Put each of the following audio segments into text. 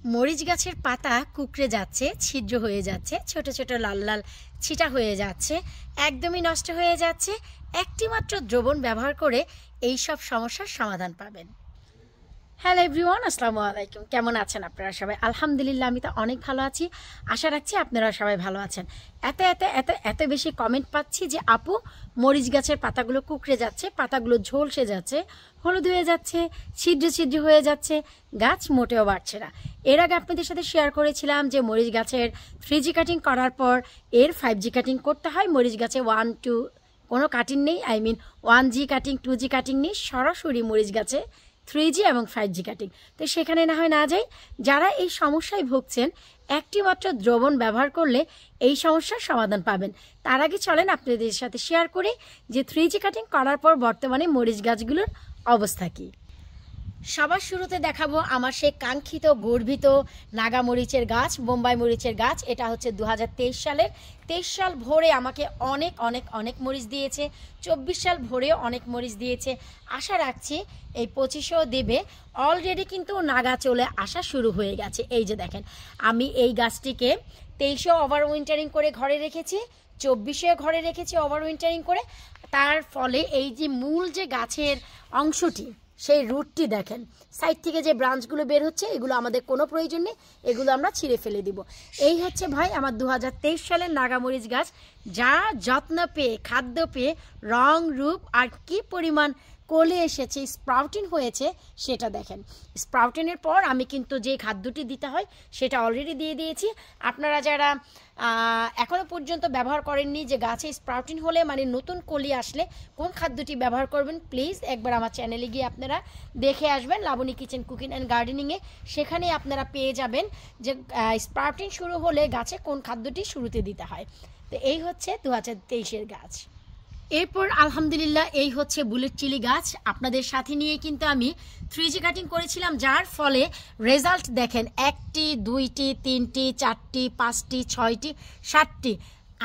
মরিচ গাছের পাতা কুঁকড়ে যাচ্ছে, ছিদ্র হয়ে যাচ্ছে, ছোট ছোট লাল লাল ছিটা হয়ে যাচ্ছে, একদমই নষ্ট হয়ে যাচ্ছে। একটি মাত্র দ্রবণ ব্যবহার করে এই সব সমস্যার সমাধান পাবেন। হ্যালো এভরিওয়ান, আসসালামু আলাইকুম। কেমন আছেন আপনারা সবাই? আলহামদুলিল্লাহ, আমি তো অনেক ভালো আছি। আশা রাখছি আপনারা সবাই ভালো আছেন। এত বেশি কমেন্ট পাচ্ছি যে আপু, মরিচ গাছের পাতাগুলো কুঁকড়ে যাচ্ছে, পাতাগুলো ঝলসে যাচ্ছে, হলুদ হয়ে যাচ্ছে, ছিদ্র ছিদ্র হয়ে যাচ্ছে, গাছ মোটেও বাড়ছে না। এর আগে আপনাদের সাথে শেয়ার করেছিলাম যে মরিচ গাছের 3G কাটিং করার পর এর 5G কাটিং করতে হয়। মরিচ গাছে 1-2 কোনো কাটিং নেই, 1G কাটিং 2G কাটিং নেই, সরাসরি মরিচ গাছে 3G এবং 5G কাটিং। তো সেখানে না হয় না যাই। যারা এই সমস্যায় ভুগছেন, একটি মাত্র দ্রবণ ব্যবহার করলে এই সমস্যার সমাধান পাবেন। তার আগে চলেন আপনাদের সাথে শেয়ার করি যে 3G কাটিং করার পর বর্তমানে মরিচ গাছগুলোর অবস্থা কী। সবার শুরুতে দেখাবো আমার সেই কাঙ্ক্ষিত গর্বিত নাগা মরিচের গাছ, বোম্বাই মরিচের গাছ। এটা হচ্ছে 2023 সালের। 23 সাল ভরে আমাকে অনেক অনেক অনেক মরিচ দিয়েছে, 24 সাল ভরেও অনেক মরিচ দিয়েছে। আশা রাখছি এই 25এও দেবে। অলরেডি কিন্তু নাগা চলে আসা শুরু হয়ে গেছে। এই যে দেখেন, আমি এই গাছটিকে 23এও ওভার উইন্টারিং করে ঘরে রেখেছি, 24এও ঘরে রেখেছি ওভার উইন্টারিং করে। তার ফলে এই যে মূল যে গাছের অংশটি, সেই রুটটি দেখেন, সাইড থেকে যে ব্রাঞ্চগুলো বের হচ্ছে, এগুলো আমাদের কোনো প্রয়োজন নেই, এগুলো আমরা ছিঁড়ে ফেলে দিব। এই হচ্ছে ভাই আমার 2023 সালের নাগামরিচ গাছ। যা যত্ন পেয়ে, খাদ্য পেয়ে, রং রূপ আর কি পরিমাণ কলে এসেছে, স্প্রাউটিং হয়েছে সেটা দেখেন। স্প্রাউটিংয়ের পর আমি কিন্তু যে খাদ্যটি দিতে হয় সেটা অলরেডি দিয়ে দিয়েছি। আপনারা যারা এখনও পর্যন্ত ব্যবহার করেননি, যে গাছে স্প্রাউটিং হলে মানে নতুন কলি আসলে কোন খাদ্যটি ব্যবহার করবেন, প্লিজ একবার আমার চ্যানেলে গিয়ে আপনারা দেখে আসবেন, লাবণী কিচেন কুকিং অ্যান্ড গার্ডেনিংয়ে। সেখানে আপনারা পেয়ে যাবেন যে স্প্রাউটিং শুরু হলে গাছে কোন খাদ্যটি শুরুতে দিতে হয়। তো এই হচ্ছে 2023-এর গাছ। এরপর আলহামদুলিল্লাহ এই হচ্ছে বুলেট চিলি গাছ। আপনাদের সাথে নিয়ে কিন্তু আমি 3G কাটিং করেছিলাম, যার ফলে রেজাল্ট দেখেন, 1টি 2টি 3টি 4টি 5টি 6টি 7টি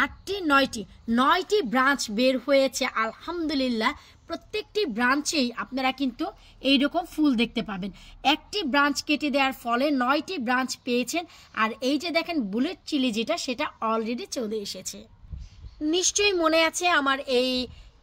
8টি 9টি ব্রাঞ্চ বের হয়েছে আলহামদুলিল্লাহ। প্রত্যেকটি ব্রাঞ্চেই আপনারা কিন্তু এইরকম ফুল দেখতে পাবেন। একটি ব্রাঞ্চ কেটে দেওয়ার ফলে 9টি ব্রাঞ্চ পেয়েছেন। আর এই যে দেখেন বুলেট চিলি যেটা, সেটা অলরেডি চলে এসেছে। নিশ্চয়ই মনে আছে আমার এই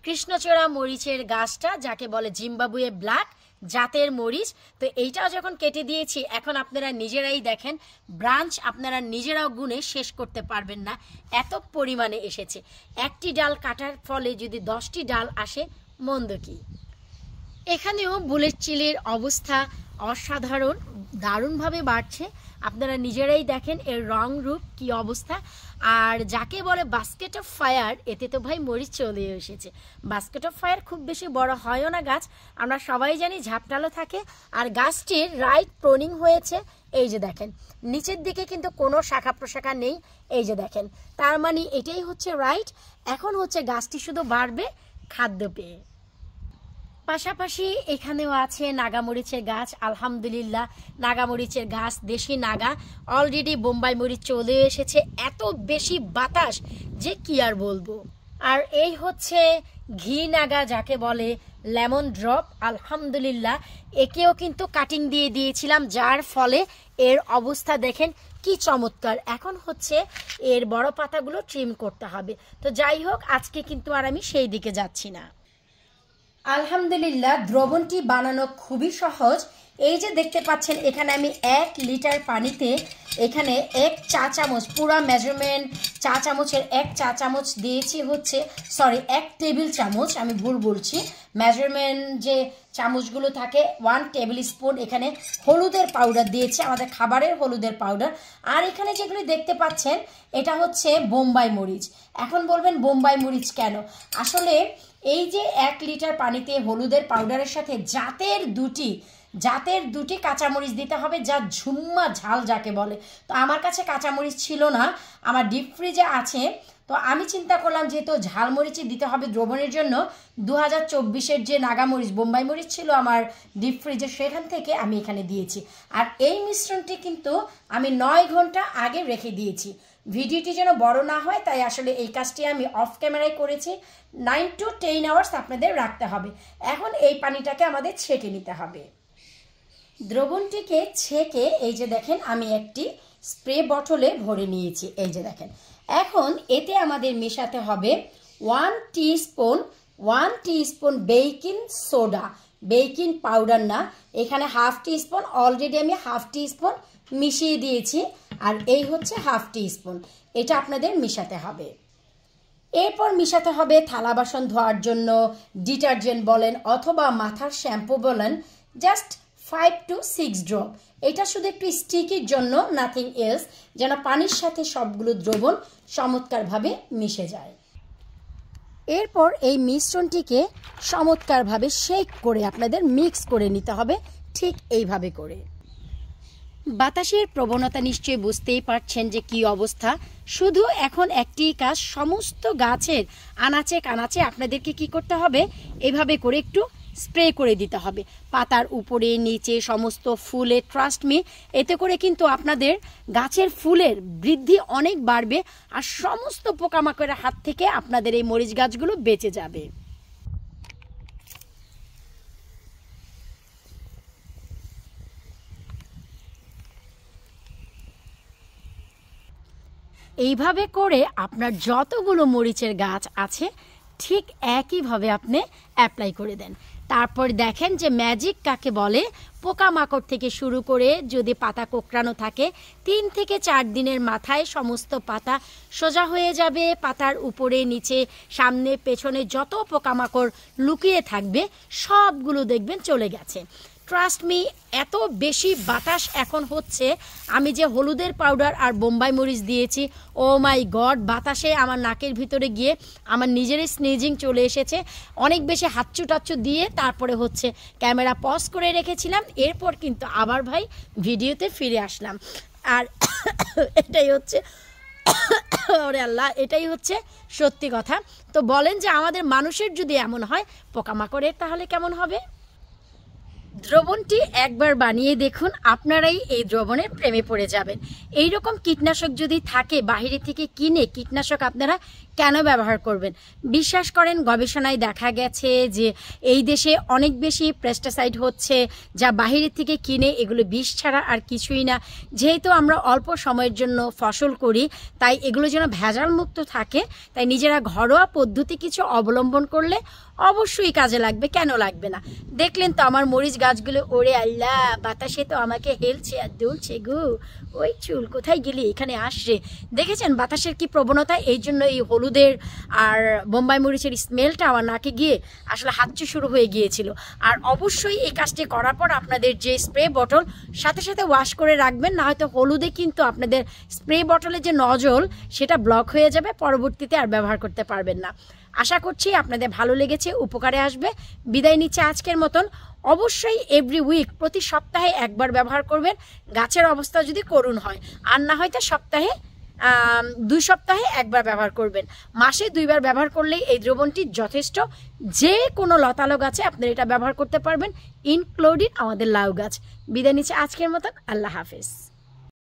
কৃষ্ণচূড়া মরিচের গাছটা, যাকে বলে জিম্বাবুয়ে ব্ল্যাক জাতের মরিচ। তো এইটাও যখন কেটে দিয়েছি, এখন আপনারা নিজেরাই দেখেন, ব্রাঞ্চ আপনারা নিজেরাও গুনে শেষ করতে পারবেন না, এত পরিমাণে এসেছে। একটি ডাল কাটার ফলে যদি 10টি ডাল আসে, মন্দ কি? এখানেও বুলেট চিলির অবস্থা অসাধারণ, দারুণভাবে বাড়ছে। আপনারা নিজেরাই দেখেন এর রং রূপ কি অবস্থা। আর যাকে বলে বাস্কেট অফ ফায়ার, এতে তো ভাই মরিচ চলে এসেছে। বাস্কেট অফ ফায়ার খুব বেশি বড় হয়ও না গাছ, আমরা সবাই জানি, ঝাপটালো থাকে। আর গাছটির রাইট প্রোনিং হয়েছে। এই যে দেখেন, নিচের দিকে কিন্তু কোনো শাখা প্রশাখা নেই। এই যে দেখেন, তার মানে এটাই হচ্ছে রাইট। এখন হচ্ছে গাছটি শুধু বাড়বে খাদ্য পেয়ে। পাশাপাশি এখানেও আছে নাগামরিচের গাছ। আলহামদুলিল্লাহ নাগামরিচের গাছ, দেশি নাগা। অলরেডি বোম্বাই মরিচ চলে এসেছে, এত বেশি বাতাস যে কি আর বলবো। আর এই হচ্ছে ঘি নাগা, যাকে বলে লেমন ড্রপ। আলহামদুলিল্লাহ একেও কিন্তু কাটিং দিয়ে দিয়েছিলাম, যার ফলে এর অবস্থা দেখেন কি চমৎকার। এখন হচ্ছে এর বড় পাতাগুলো ট্রিম করতে হবে। তো যাই হোক, আজকে কিন্তু আর আমি সেই দিকে যাচ্ছি না। আলহামদুলিল্লাহ দ্রবণটি বানানো খুবই সহজ। এই যে দেখতে পাচ্ছেন, এখানে আমি 1 লিটার পানিতে এখানে 1 চা চামচ, পুরো মেজারমেন্ট চা চামচের 1 চা চামচ দিয়েছি, 1 টেবিল চামচ, আমি ভুল বলছি, মেজারমেন্ট যে চামচগুলো থাকে 1 টেবিল স্পুন এখানে হলুদের পাউডার দিয়েছি, আমাদের খাবারের হলুদের পাউডার। আর এখানে যেগুলি দেখতে পাচ্ছেন, এটা হচ্ছে বোম্বাই মরিচ। এখন বলবেন বোম্বাই মরিচ কেন? আসলে এই যে 1 লিটার পানিতে হলুদের পাউডারের সাথে জাতের দুটি কাঁচামরিচ দিতে হবে, যা ঝুম্মা ঝাল যাকে বলে। তো আমার কাছে কাঁচামরিচ ছিল না, আমার ডিপ ফ্রিজে আছে। তো আমি চিন্তা করলাম যেহেতু ঝালমরিচই দিতে হবে দ্রবণের জন্য, 2024-এর যে নাগামরিচ বোম্বাই মরিচ ছিল আমার ডিপ ফ্রিজে, সেখান থেকে আমি এখানে দিয়েছি। আর এই মিশ্রণটি কিন্তু আমি 9 ঘন্টা আগে রেখে দিয়েছি। ভিডিওটি যেন বড় না হয়, তাই আসলে এই কাজটি আমি অফ ক্যামেরায় করেছি। 9 to 10 আওয়ার্স আপনাদের রাখতে হবে। এখন এই পানিটাকে আমাদের ছেঁকে নিতে হবে। দ্রবণটিকে ছেঁকে এই যে দেখেন আমি একটি স্প্রে বটলে ভরে নিয়েছি। এই যে দেখেন, এখন এতে আমাদের মেশাতে হবে 1 teaspoon baking soda, baking powder না, এখানে 1/2 টিস্পুন, অলরেডি আমি 1/2 টিস্পুন মিশিয়ে দিয়েছি, আর এই হচ্ছে 1/2 টিস্পুন। এটা আপনাদের মিশাতে হবে। এরপর মিশাতে হবে থালা বাসন ধোয়ার জন্য ডিটারজেন্ট বলেন অথবা মাথার শ্যাম্পু বলেন, জাস্ট 5 to 6 ড্রপ। এটা শুধু একটু স্টিকির জন্য, নাথিং এলস, যেন পানির সাথে সবগুলো দ্রবণ চমৎকারভাবে মিশে যায়। এরপর এই মিশ্রণটিকে চমৎকারভাবে শেক করে আপনাদের মিক্স করে নিতে হবে, ঠিক এইভাবে করে। বাতাসের প্রবণতা নিশ্চয়ই বুঝতেই পারছেন যে কি অবস্থা। শুধু এখন একটি কাজ, সমস্ত গাছের আনাচে কানাচে আপনাদেরকে কি করতে হবে, এভাবে করে একটু স্প্রে করে দিতে হবে, পাতার উপরে নিচে সমস্ত ফুলে। ট্রাস্ট মি, এতে করে কিন্তু আপনাদের গাছের ফুলের বৃদ্ধি অনেক বাড়বে, আর সমস্ত পোকামাকড়ের হাত থেকে আপনাদের এই মরিচ গাছগুলো বেঁচে যাবে। এইভাবে করে আপনার যতগুলো মরিচের গাছ আছে ঠিক একইভাবে আপনি অ্যাপ্লাই করে দেন। তারপর দেখেন যে ম্যাজিক কাকে বলে। পোকামাকড় থেকে শুরু করে যদি পাতা কোঁকড়ানো থাকে 3 থেকে 4 দিনের মাথায় সমস্ত পাতা সোজা হয়ে যাবে। পাতার উপরে নিচে সামনে পেছনে যত পোকামাকড় লুকিয়ে থাকবে সবগুলো দেখবেন চলে গেছে। ট্রাস্ট মি, এত বেশি বাতাস এখন হচ্ছে, আমি যে হলুদের পাউডার আর বোম্বাই মরিচ দিয়েছি, ও মাই গড, বাতাসে আমার নাকের ভিতরে গিয়ে আমার নিজেরই স্নেজিং চলে এসেছে। অনেক বেশি হাচ্চু টাচ্চু দিয়ে তারপরে হচ্ছে ক্যামেরা পজ করে রেখেছিলাম, এরপর কিন্তু আবার ভাই ভিডিওতে ফিরে আসলাম। আর এটাই হচ্ছে ওরে আল্লাহ, এটাই হচ্ছে সত্যি কথা। তো বলেন যে আমাদের মানুষের যদি এমন হয়, পোকামাকড়ের তাহলে কেমন হবে? দ্রবণটি একবার বানিয়ে দেখুন, আপনারাই এই দ্রবণের প্রেমে পড়ে যাবেন। এই রকম কীটনাশক যদি থাকে বাইরে থেকে কিনে, কীটনাশক আপনারা কেন ব্যবহার করবেন? বিশ্বাস করেন, গবেষণায় দেখা গেছে যে এই দেশে অনেক বেশি পেস্টিসাইড হচ্ছে, যা বাইরে থেকে কিনে এগুলো বিষ ছাড়া আর কিছুই না। যেহেতু আমরা অল্প সময়ের জন্য ফসল করি, তাই এগুলো যেন ভেজাল মুক্ত থাকে, তাই নিজেরা ঘরোয়া পদ্ধতি কিছু অবলম্বন করলে অবশ্যই কাজে লাগবে, কেন লাগবে না। দেখলেন তো আমার মরিচ গাছগুলো, ওরে আল্লাহ, বাতাসে তো আমাকে হেলছে আর দুলছে গো। ওই চুল কোথায় গেলি, এখানে আসছে। দেখেছেন বাতাসের কি প্রবণতা? এই জন্য এই হলুদের আর বোম্বাই মরিচের স্মেলটা আমার নাকে গিয়ে আসলে হাঁচি শুরু হয়ে গিয়েছিল। আর অবশ্যই এই কাজটি করার পর আপনাদের যে স্প্রে বটল সাথে সাথে ওয়াশ করে রাখবেন, না হয়তো হলুদে কিন্তু আপনাদের স্প্রে বটলের যে নজল সেটা ব্লক হয়ে যাবে, পরবর্তীতে আর ব্যবহার করতে পারবেন না। আশা করছি আপনাদের ভালো লেগেছে, উপকারে আসবে। বিদায় নিচ্ছে আজকের মতন। অবশ্যই এভরি উইক, প্রতি সপ্তাহে একবার ব্যবহার করবেন, গাছের অবস্থা যদি করুণ হয়, আর না হয়তো সপ্তাহে 2 সপ্তাহে একবার ব্যবহার করবেন। মাসে 2 বার ব্যবহার করলেই এই দ্রবণটি যথেষ্ট। যে কোনো লতালো গাছে আপনারা এটা ব্যবহার করতে পারবেন, ইনক্লুডিং আমাদের লাউ গাছ। বিদায় নিচ্ছে আজকের মতন। আল্লাহ হাফেজ।